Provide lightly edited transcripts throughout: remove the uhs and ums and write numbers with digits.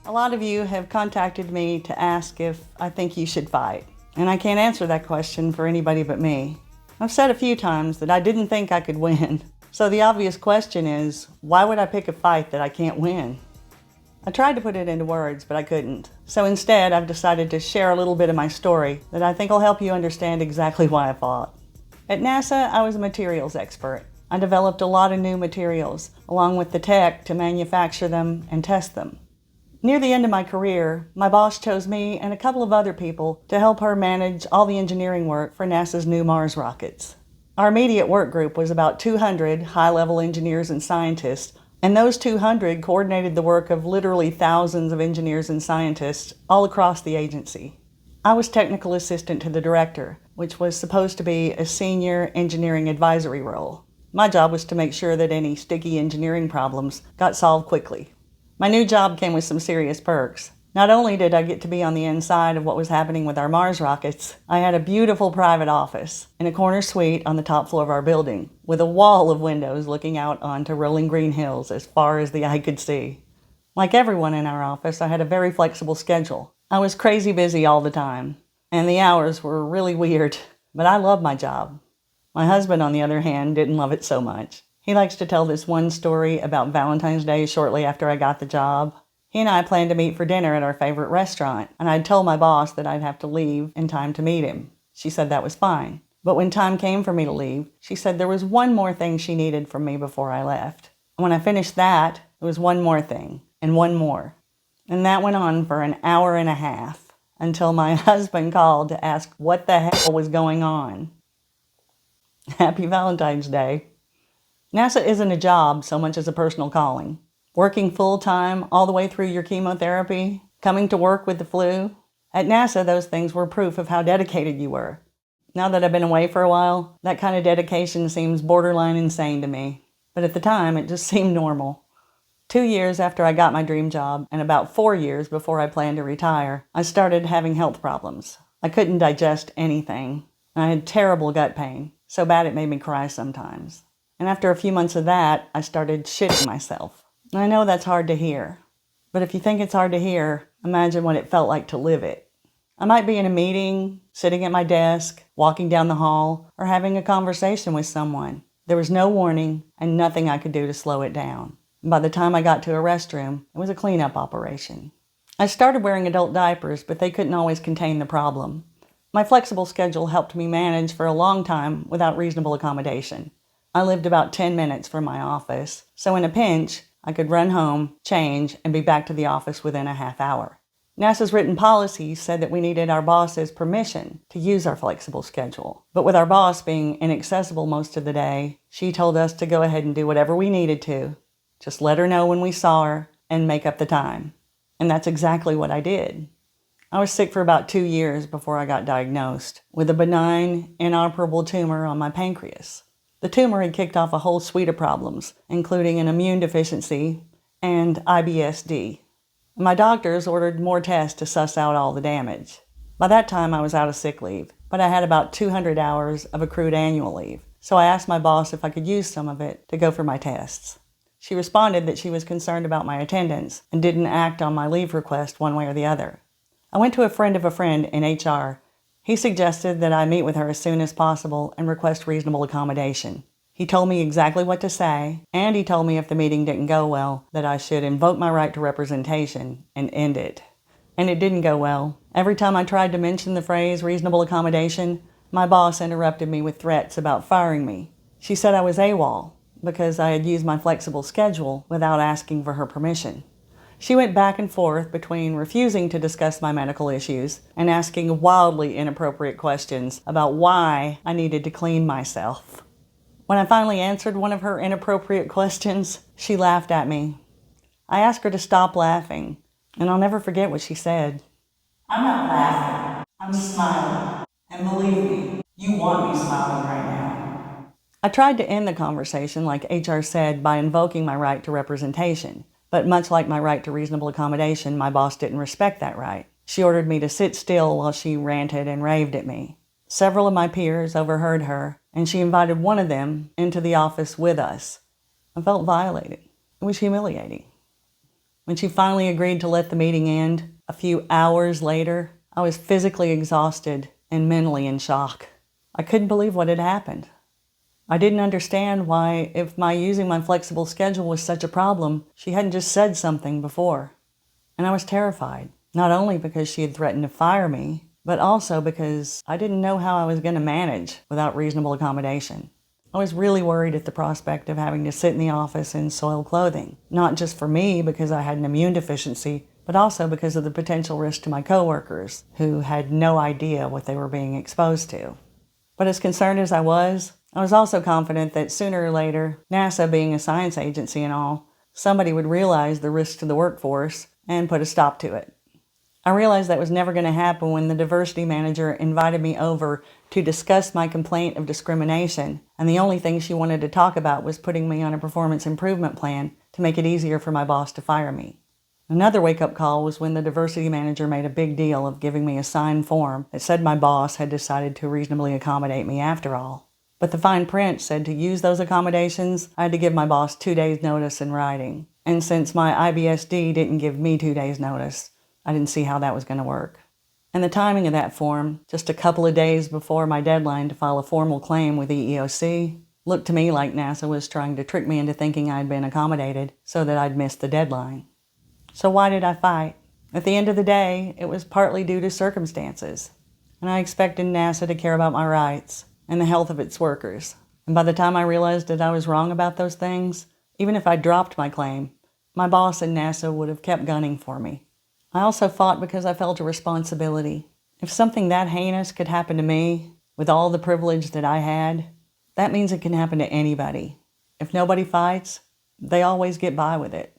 A lot of you have contacted me to ask if I think you should fight, and I can't answer that question for anybody but me. I've said a few times that I didn't think I could win, so the obvious question is, why would I pick a fight that I can't win? I tried to put it into words, but I couldn't. So instead, I've decided to share a little bit of my story that I think will help you understand exactly why I fought. At NASA, I was a materials expert. I developed a lot of new materials, along with the tech to manufacture them and test them. Near the end of my career, my boss chose me and a couple of other people to help her manage all the engineering work for NASA's new Mars rockets. Our immediate work group was about 200 high-level engineers and scientists, and those 200 coordinated the work of literally thousands of engineers and scientists all across the agency. I was technical assistant to the director, which was supposed to be a senior engineering advisory role. My job was to make sure that any sticky engineering problems got solved quickly. My new job came with some serious perks. Not only did I get to be on the inside of what was happening with our Mars rockets, I had a beautiful private office in a corner suite on the top floor of our building, with a wall of windows looking out onto rolling green hills as far as the eye could see. Like everyone in our office, I had a very flexible schedule. I was crazy busy all the time, and the hours were really weird, but I loved my job. My husband, on the other hand, didn't love it so much. He likes to tell this one story about Valentine's Day shortly after I got the job. He and I planned to meet for dinner at our favorite restaurant, and I'd told my boss that I'd have to leave in time to meet him. She said that was fine. But when time came for me to leave, she said there was one more thing she needed from me before I left. And when I finished that, there was one more thing, and one more. And that went on for an hour and a half, until my husband called to ask what the hell was going on. Happy Valentine's Day. NASA isn't a job so much as a personal calling. Working full-time all the way through your chemotherapy, coming to work with the flu. At NASA, those things were proof of how dedicated you were. Now that I've been away for a while, that kind of dedication seems borderline insane to me. But at the time, it just seemed normal. 2 years after I got my dream job, and about 4 years before I planned to retire, I started having health problems. I couldn't digest anything. I had terrible gut pain, so bad it made me cry sometimes. And after a few months of that, I started shitting myself. I know that's hard to hear, but if you think it's hard to hear, imagine what it felt like to live it. I might be in a meeting, sitting at my desk, walking down the hall, or having a conversation with someone. There was no warning and nothing I could do to slow it down. And by the time I got to a restroom, it was a cleanup operation. I started wearing adult diapers, but they couldn't always contain the problem. My flexible schedule helped me manage for a long time without reasonable accommodation. I lived about 10 minutes from my office, so in a pinch, I could run home, change, and be back to the office within a half hour. NASA's written policy said that we needed our boss's permission to use our flexible schedule. But with our boss being inaccessible most of the day, she told us to go ahead and do whatever we needed to. Just let her know when we saw her and make up the time. And that's exactly what I did. I was sick for about 2 years before I got diagnosed with a benign, inoperable tumor on my pancreas. The tumor had kicked off a whole suite of problems, including an immune deficiency and IBS-D. My doctors ordered more tests to suss out all the damage. By that time, I was out of sick leave, but I had about 200 hours of accrued annual leave, so I asked my boss if I could use some of it to go for my tests. She responded that she was concerned about my attendance and didn't act on my leave request one way or the other. I went to a friend of a friend in HR. He suggested that I meet with her as soon as possible and request reasonable accommodation. He told me exactly what to say, and he told me if the meeting didn't go well, that I should invoke my right to representation and end it. And it didn't go well. Every time I tried to mention the phrase reasonable accommodation, my boss interrupted me with threats about firing me. She said I was AWOL because I had used my flexible schedule without asking for her permission. She went back and forth between refusing to discuss my medical issues and asking wildly inappropriate questions about why I needed to clean myself. When I finally answered one of her inappropriate questions, she laughed at me. I asked her to stop laughing, and I'll never forget what she said. "I'm not laughing. I'm smiling. And believe me, you want me smiling right now." I tried to end the conversation, like HR said, by invoking my right to representation. But much like my right to reasonable accommodation, my boss didn't respect that right. She ordered me to sit still while she ranted and raved at me. Several of my peers overheard her, and she invited one of them into the office with us. I felt violated. It was humiliating. When she finally agreed to let the meeting end, a few hours later, I was physically exhausted and mentally in shock. I couldn't believe what had happened. I didn't understand why, if my using my flexible schedule was such a problem, she hadn't just said something before. And I was terrified, not only because she had threatened to fire me, but also because I didn't know how I was going to manage without reasonable accommodation. I was really worried at the prospect of having to sit in the office in soiled clothing, not just for me because I had an immune deficiency, but also because of the potential risk to my coworkers, who had no idea what they were being exposed to. But as concerned as I was also confident that sooner or later, NASA being a science agency and all, somebody would realize the risk to the workforce and put a stop to it. I realized that was never going to happen when the diversity manager invited me over to discuss my complaint of discrimination, and the only thing she wanted to talk about was putting me on a performance improvement plan to make it easier for my boss to fire me. Another wake-up call was when the diversity manager made a big deal of giving me a signed form that said my boss had decided to reasonably accommodate me after all. But the fine print said to use those accommodations, I had to give my boss 2 days' notice in writing. And since my IBSD didn't give me 2 days' notice, I didn't see how that was going to work. And the timing of that form, just a couple of days before my deadline to file a formal claim with EEOC, looked to me like NASA was trying to trick me into thinking I'd been accommodated so that I'd missed the deadline. So why did I fight? At the end of the day, it was partly due to circumstances, and I expected NASA to care about my rights and the health of its workers. And by the time I realized that I was wrong about those things, even if I dropped my claim, my boss and NASA would have kept gunning for me. I also fought because I felt a responsibility. If something that heinous could happen to me, with all the privilege that I had, that means it can happen to anybody. If nobody fights, they always get by with it.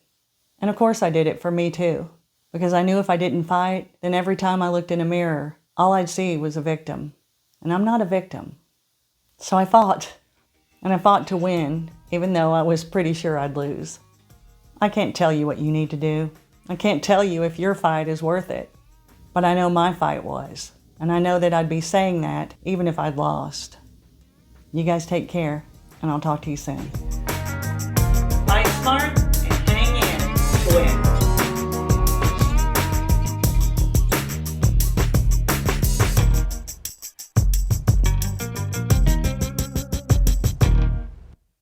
And of course I did it for me too, because I knew if I didn't fight, then every time I looked in a mirror, all I'd see was a victim. And I'm not a victim. So I fought. And I fought to win, even though I was pretty sure I'd lose. I can't tell you what you need to do. I can't tell you if your fight is worth it. But I know my fight was. And I know that I'd be saying that even if I'd lost. You guys take care, and I'll talk to you soon. Fight smart and hang in to win.